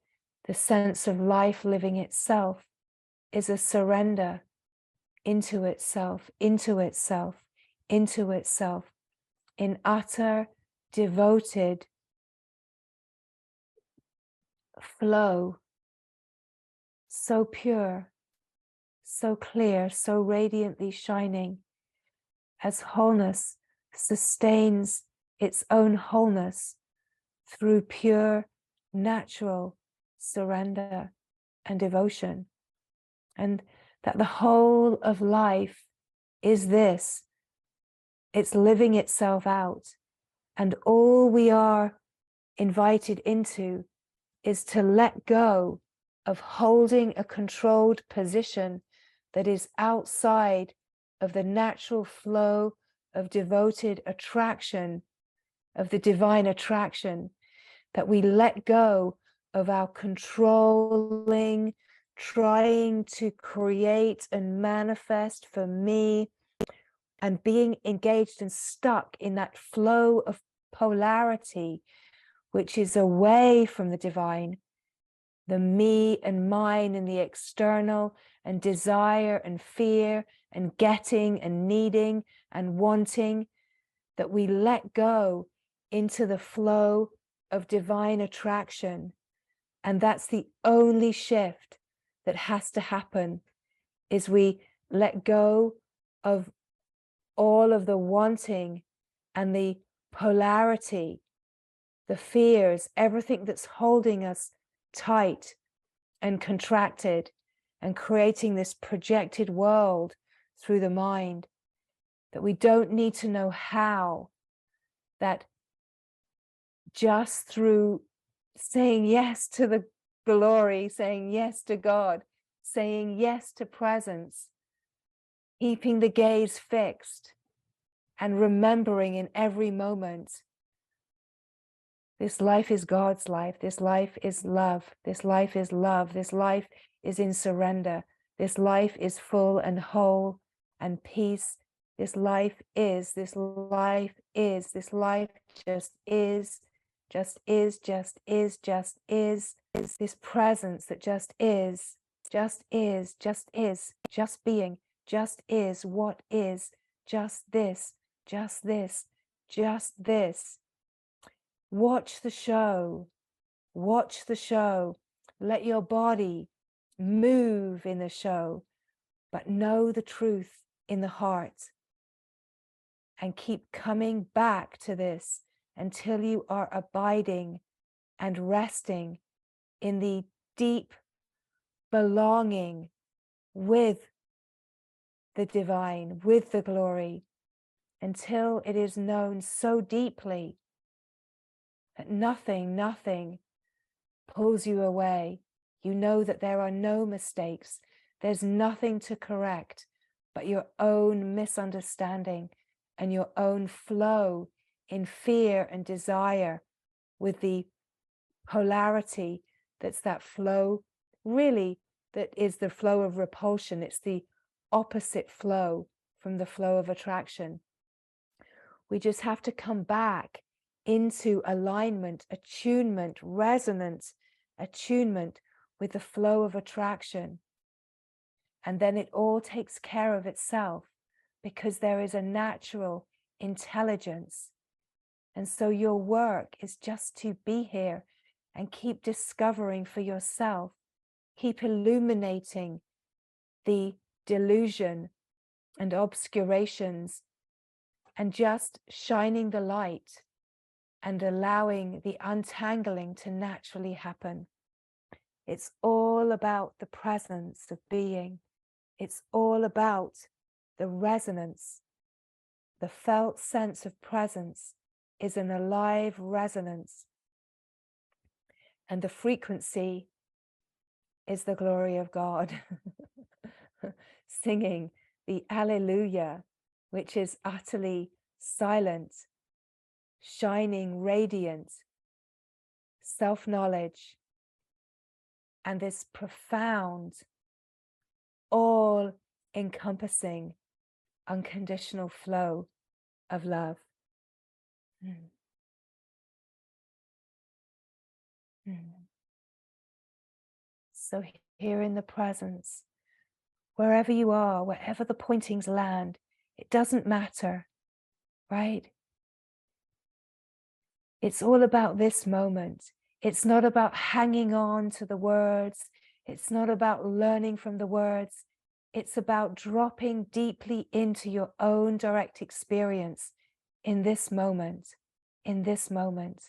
the sense of life living itself is a surrender into itself, into itself, into itself, in utter, devoted flow, so pure, so clear, so radiantly shining, as wholeness sustains its own wholeness through pure, natural surrender and devotion. And that the whole of life is this. It's living itself out. And all we are invited into is to let go of holding a controlled position that is outside of the natural flow of devoted attraction, of the divine attraction, that we let go of our controlling, trying to create and manifest for me, and being engaged and stuck in that flow of polarity, which is away from the divine, the me and mine and the external, and desire and fear and getting and needing and wanting, that we let go into the flow of divine attraction. And that's the only shift that has to happen, is we let go of all of the wanting and the polarity, the fears, everything that's holding us tight and contracted and creating this projected world through the mind, that we don't need to know how, that just through saying yes to the glory, saying yes to God, saying yes to presence, keeping the gaze fixed and remembering in every moment, this life is God's life, this life is love, this life is love, this life is in surrender, this life is full and whole and peace, this life is, this life is, this life just is, just is, just is, just is this presence that just is, just is, just is, just being, just is what is, just this, just this, just this. Watch the show, watch the show, let your body move in the show, but know the truth in the heart, and keep coming back to this until you are abiding and resting in the deep belonging with the divine, with the glory, until it is known so deeply that nothing pulls you away. You know that there are no mistakes. There's nothing to correct but your own misunderstanding and your own flow in fear and desire with the polarity that's that flow, really, that is the flow of repulsion. It's the opposite flow from the flow of attraction. We just have to come back into alignment, attunement, resonance, attunement with the flow of attraction. And then it all takes care of itself, because there is a natural intelligence. And so your work is just to be here and keep discovering for yourself, keep illuminating the delusion and obscurations, and just shining the light and allowing the untangling to naturally happen. It's all about the presence of being. It's all about the resonance The felt sense of presence is an alive resonance, and the frequency is the glory of God. Singing the Alleluia, which is utterly silent, shining, radiant, self-knowledge, and this profound, all-encompassing, unconditional flow of love. Mm. Mm. So here in the presence, wherever you are, wherever the pointings land, it doesn't matter, right? It's all about this moment. It's not about hanging on to the words. It's not about learning from the words. It's about dropping deeply into your own direct experience in this moment, in this moment.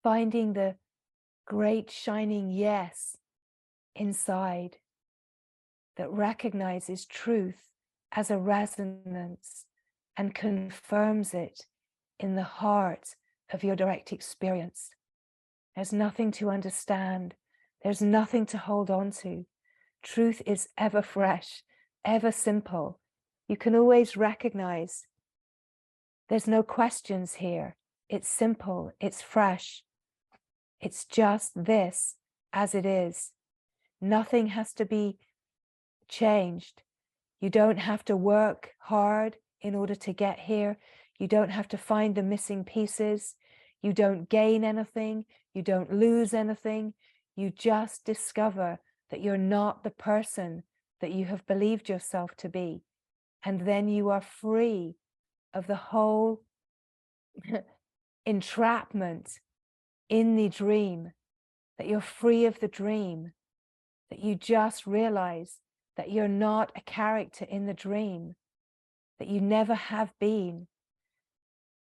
Finding the great shining yes inside that recognizes truth as a resonance and confirms it in the heart of your direct experience. There's nothing to understand. There's nothing to hold on to. Truth is ever fresh, ever simple. You can always recognize there's no questions here. It's simple, it's fresh. It's just this as it is. Nothing has to be changed. You don't have to work hard in order to get here. You don't have to find the missing pieces. You don't gain anything. You don't lose anything. You just discover that you're not the person that you have believed yourself to be. And then you are free of the whole entrapment in the dream, that you're free of the dream, that you just realize that you're not a character in the dream, that you never have been.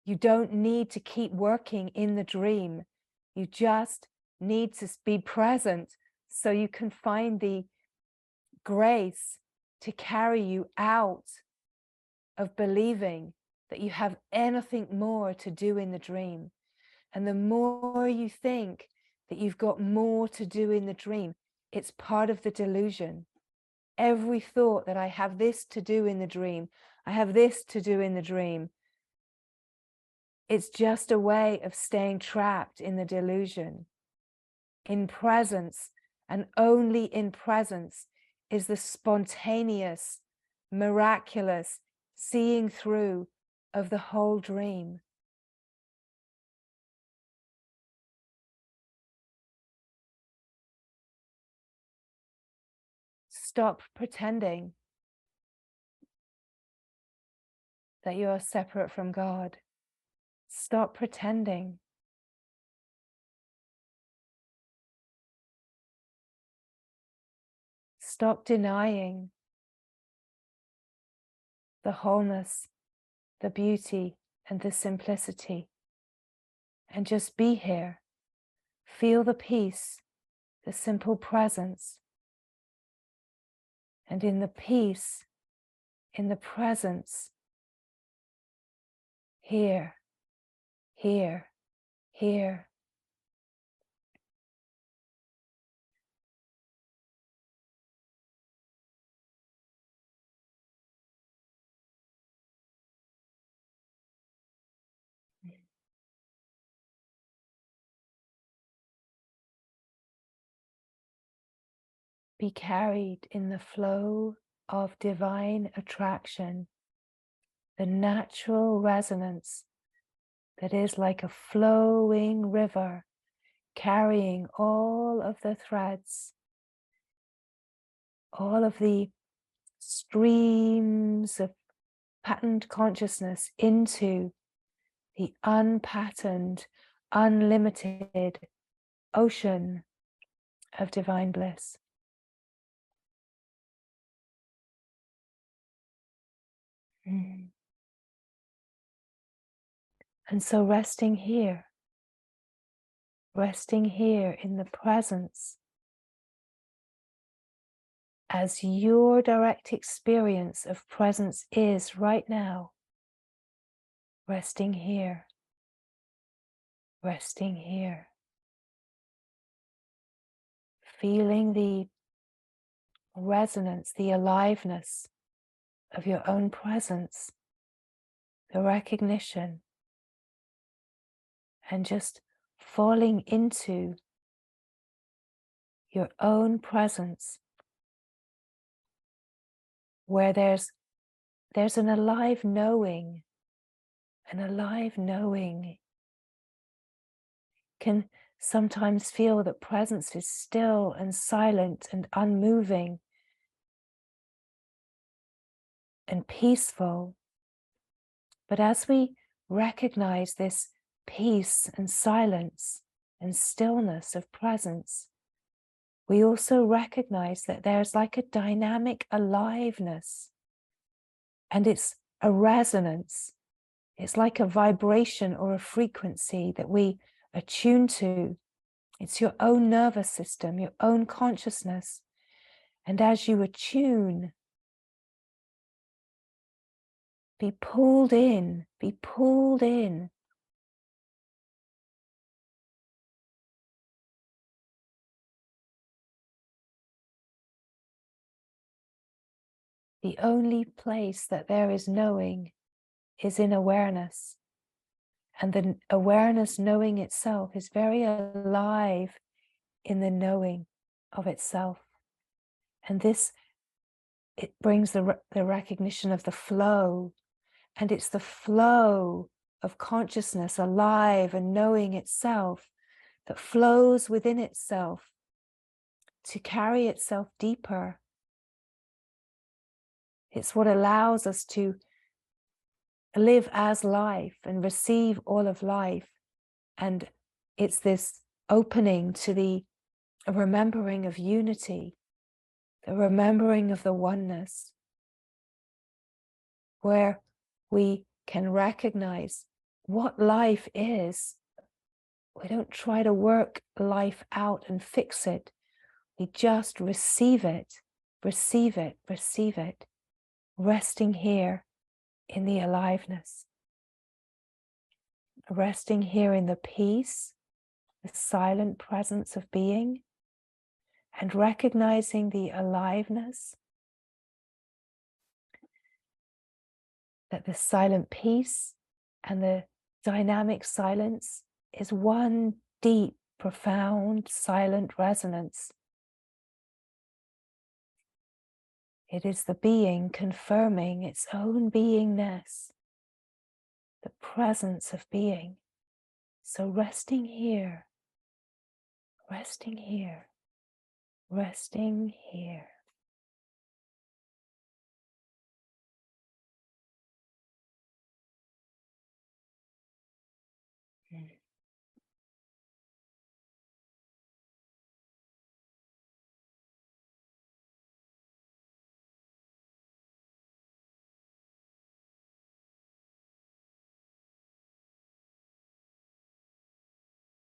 You don't need to keep working in the dream. You just need to be present so you can find the grace to carry you out of believing that you have anything more to do in the dream. And the more you think that you've got more to do in the dream, it's part of the delusion. Every thought that I have this to do in the dream, I have this to do in the dream, it's just a way of staying trapped in the delusion. In presence, and only in presence, is the spontaneous, miraculous seeing through of the whole dream. Stop pretending that you are separate from God. Stop pretending. Stop denying the wholeness, the beauty, and the simplicity. And just be here. Feel the peace, the simple presence. And in the peace, in the presence, here, here, here. Be carried in the flow of divine attraction, the natural resonance that is like a flowing river, carrying all of the threads, all of the streams of patterned consciousness into the unpatterned, unlimited ocean of divine bliss. And so resting here in the presence as your direct experience of presence is right now, resting here, resting here, feeling the resonance, the aliveness of your own presence, the recognition, and just falling into your own presence, where there's an alive knowing. An alive knowing can sometimes feel that presence is still and silent and unmoving and peaceful. But as we recognize this peace and silence and stillness of presence, we also recognize that there's like a dynamic aliveness, and it's a resonance. It's like a vibration or a frequency that we attune to. It's your own nervous system, your own consciousness. And as you attune, be pulled in, be pulled in. The only place that there is knowing is in awareness. And the awareness knowing itself is very alive in the knowing of itself. And this, it brings the recognition of the flow. And it's the flow of consciousness alive and knowing itself that flows within itself to carry itself deeper. It's what allows us to live as life and receive all of life. And it's this opening to the remembering of unity, the remembering of the oneness, where we can recognize what life is. We don't try to work life out and fix it. We just receive it, receive it, receive it, resting here in the aliveness, resting here in the peace, the silent presence of being, and recognizing the aliveness, that the silent peace and the dynamic silence is one deep, profound, silent resonance. It is the being confirming its own beingness, the presence of being. So resting here, resting here, resting here.